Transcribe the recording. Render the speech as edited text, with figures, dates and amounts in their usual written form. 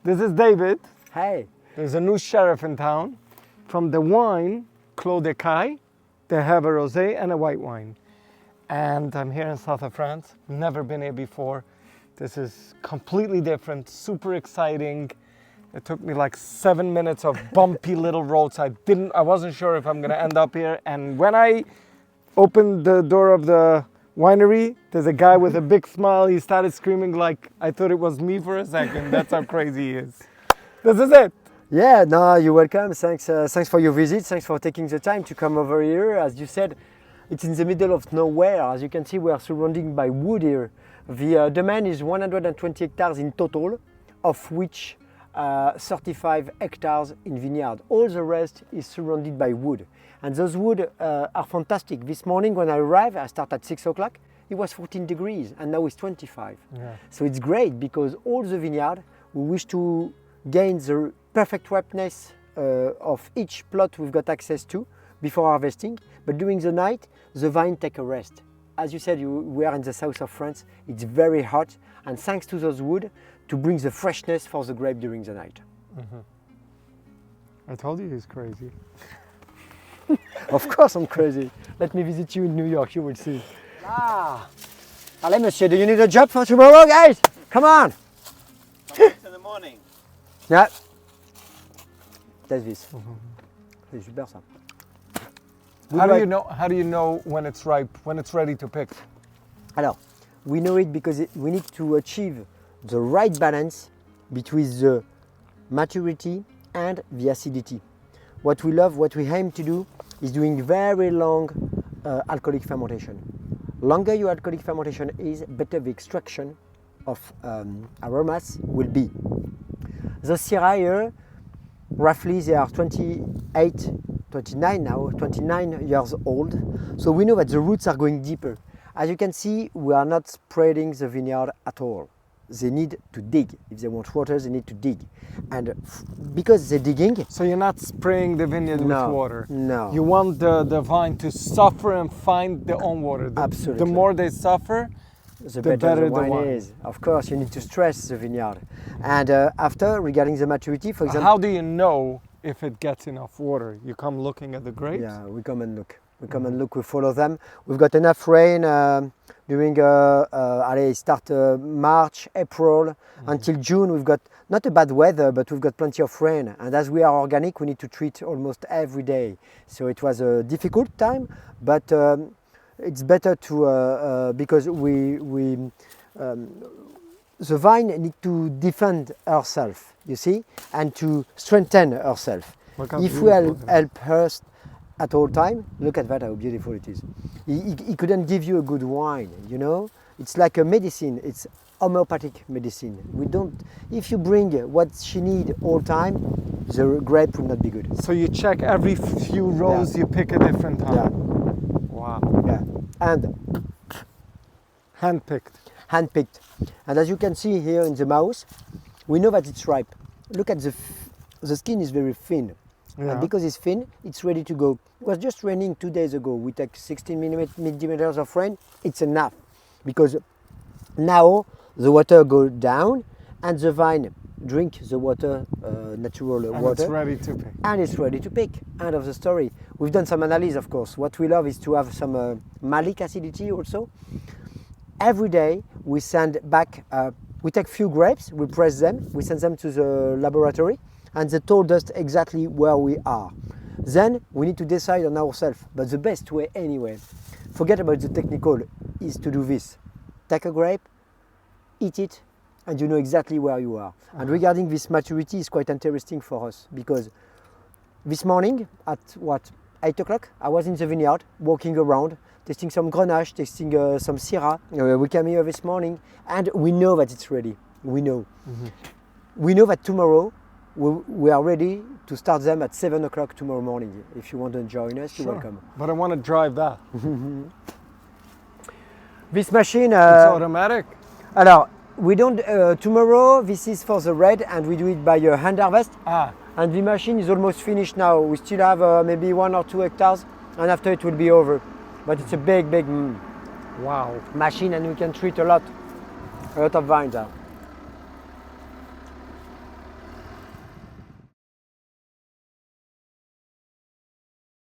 This is David. Hey. There's a new sheriff in town. From the wine, Clos de Caille, they have a rosé and a white wine. And I'm here in south of France. Never been here before. This is completely different, super exciting. It took me like 7 minutes of bumpy little roads. I wasn't sure if I'm gonna end up here. And when I opened the door of the winery, there's a guy with a big smile. He started screaming like I thought it was me for a second. That's how crazy he is. This is it. Yeah, no, you're welcome. Thanks for your visit. Thanks for taking the time to come over here. As you said, it's in the middle of nowhere. As you can see, we are surrounded by wood here. The domain is 120 hectares in total, of which 35 hectares in vineyard. All the rest is surrounded by wood. And those wood are fantastic. This morning when I arrived, I start at 6 o'clock, it was 14 degrees and now it's 25. Yeah. So it's great because all the vineyard, we wish to gain the perfect ripeness of each plot we've got access to before harvesting. But during the night, the vine take a rest. As you said, we are in the south of France. It's very hot, and thanks to those wood, to bring the freshness for the grape during the night. Mm-hmm. I told you he's crazy. Of course I'm crazy. Let me visit you in New York, you will see. Allez, monsieur, do you need a job for tomorrow, guys? Come on! In the morning. Yeah. Taste this. C'est super ça. How do you know when it's ripe, when it's ready to pick? Alors, we know it because we need to achieve the right balance between the maturity and the acidity. What we love, what we aim to do is doing very long alcoholic fermentation. Longer your alcoholic fermentation is, better the extraction of aromas will be. The Syrah here, roughly they are 29 years old. So we know that the roots are going deeper. As you can see, we are not spreading the vineyard at all. They need to dig. If they want water, they need to dig. And because they're digging... So you're not spraying the vineyard with water? No. You want the vine to suffer and find their own water. Absolutely. The more they suffer, the better the wine is. Of course, you need to stress the vineyard. And after, regarding the maturity, for example... How do you know if it gets enough water? You come looking at the grapes? Yeah, we come and look. We come and look, we follow them. We've got enough rain during start March, April, until June. We've got not a bad weather, but we've got plenty of rain. And as we are organic, we need to treat almost every day. So it was a difficult time, but it's better to, because the vine needs to defend herself, you see, and to strengthen herself. If we help her at all time, look at that, how beautiful it is. He couldn't give you a good wine, you know? It's like a medicine, it's homeopathic medicine. If you bring what she needs all time, the grape will not be good. So you check every few rows, you pick a different time? Yeah. Wow. Yeah, and hand-picked. Hand-picked. And as you can see here in the mouth, we know that it's ripe. Look at the skin is very thin. Yeah. And because it's thin, it's ready to go. It was just raining 2 days ago. We take 16 millimeters of rain. It's enough because now the water goes down and the vine drink the water, natural and water. It's ready to pick. And it's ready to pick. End of the story. We've done some analysis, of course. What we love is to have some malic acidity also. Every day we send back, we take few grapes, we press them, we send them to the laboratory, and they told us exactly where we are. Then we need to decide on ourselves, but the best way anyway, forget about the technical, is to do this. Take a grape, eat it, and you know exactly where you are. And regarding this maturity is quite interesting for us, because this morning at 8 o'clock, I was in the vineyard, walking around, tasting some Grenache, tasting some Syrah. We came here this morning, and we know that it's ready. We know. Mm-hmm. We know that tomorrow, we are ready to start them at 7 o'clock tomorrow morning. If you want to join us, you're welcome. But I want to drive that. This machine... it's automatic? Alors, we don't... tomorrow, this is for the red, and we do it by hand harvest. And the machine is almost finished now. We still have maybe 1 or 2 hectares, and after it will be over. But it's a big wow machine, and we can treat a lot of vines.